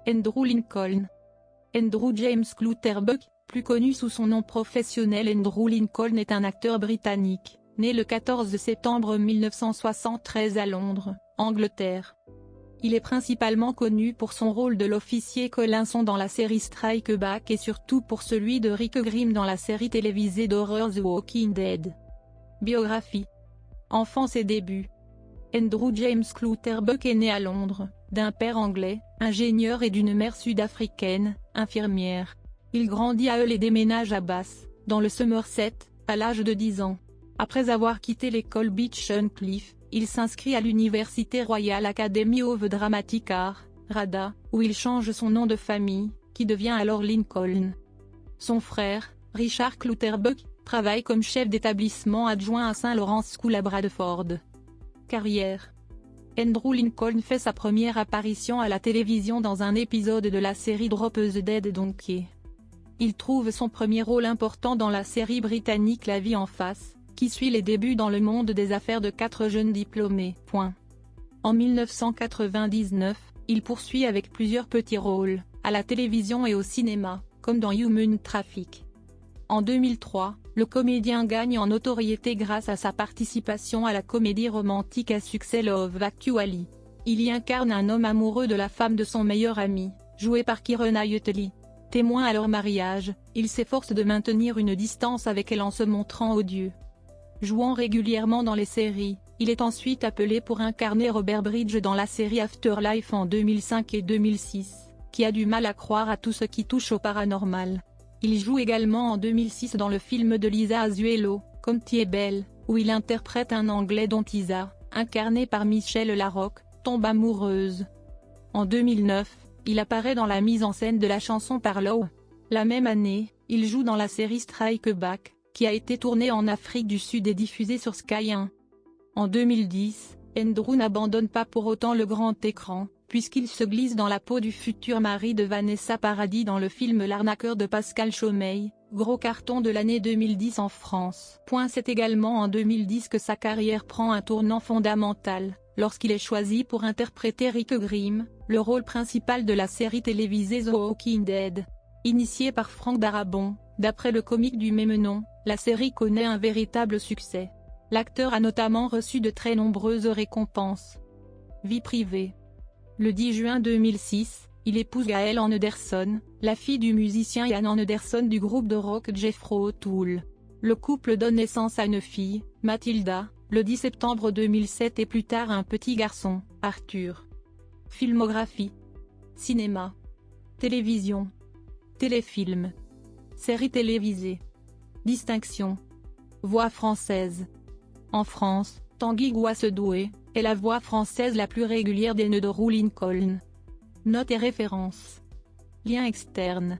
Andrew Lincoln. Andrew James Clutterbuck, plus connu sous son nom professionnel Andrew Lincoln, est un acteur britannique, né le 14 septembre 1973 à Londres, Angleterre. Il est principalement connu pour son rôle de l'officier Collinson dans la série Strike Back et surtout pour celui de Rick Grimm dans la série télévisée d'horreur The Walking Dead. Biographie. Enfance et débuts. Andrew James Clutterbuck est né à Londres, d'un père anglais, ingénieur et d'une mère sud-africaine, infirmière. Il grandit à Hull et déménage à Bath, dans le Somerset, à l'âge de 10 ans. Après avoir quitté l'école Beach-on-Cliff, il s'inscrit à l'Université Royal Academy of Dramatic Art, RADA, où il change son nom de famille, qui devient alors Lincoln. Son frère, Richard Clutterbuck, travaille comme chef d'établissement adjoint à St. Lawrence School à Bradford. Carrière. Andrew Lincoln fait sa première apparition à la télévision dans un épisode de la série Drop the Dead Donkey. Il trouve son premier rôle important dans la série britannique La vie en face, qui suit les débuts dans le monde des affaires de 4 jeunes diplômés. En 1999, il poursuit avec plusieurs petits rôles, à la télévision et au cinéma, comme dans Human Traffic. En 2003, le comédien gagne en notoriété grâce à sa participation à la comédie romantique à succès Love Actually. Il y incarne un homme amoureux de la femme de son meilleur ami, joué par Keira Knightley. Témoin à leur mariage, il s'efforce de maintenir une distance avec elle en se montrant odieux. Jouant régulièrement dans les séries, il est ensuite appelé pour incarner Robert Bridge dans la série Afterlife en 2005 et 2006, qui a du mal à croire à tout ce qui touche au paranormal. Il joue également en 2006 dans le film de Lisa Azuelo, Comme tu es belle, où il interprète un Anglais dont Isa, incarné par Michelle Larocque, tombe amoureuse. En 2009, il apparaît dans la mise en scène de la chanson Parlow. La même année, il joue dans la série Strike Back, qui a été tournée en Afrique du Sud et diffusée sur Sky 1. En 2010, Andrew n'abandonne pas pour autant le grand écran, puisqu'il se glisse dans la peau du futur mari de Vanessa Paradis dans le film L'arnaqueur de Pascal Chaumeil, gros carton de l'année 2010 en France. C'est également en 2010 que sa carrière prend un tournant fondamental, lorsqu'il est choisi pour interpréter Rick Grimm, le rôle principal de la série télévisée The Walking Dead. Initiée par Frank Darabont, d'après le comique du même nom, la série connaît un véritable succès. L'acteur a notamment reçu de très nombreuses récompenses. Vie privée. Le 10 juin 2006, il épouse Gail Ann Anderson, la fille du musicien Ian Anderson du groupe de rock Jethro Tull. Le couple donne naissance à une fille, Mathilda, le 10 septembre 2007 et plus tard un petit garçon, Arthur. Filmographie. Cinéma. Télévision. Téléfilm. Séries télévisées. Distinction. Voix française. En France, Tanguy Goissedoué est la voix française la plus régulière d'Andrew Lincoln. Notes et références. Liens externes.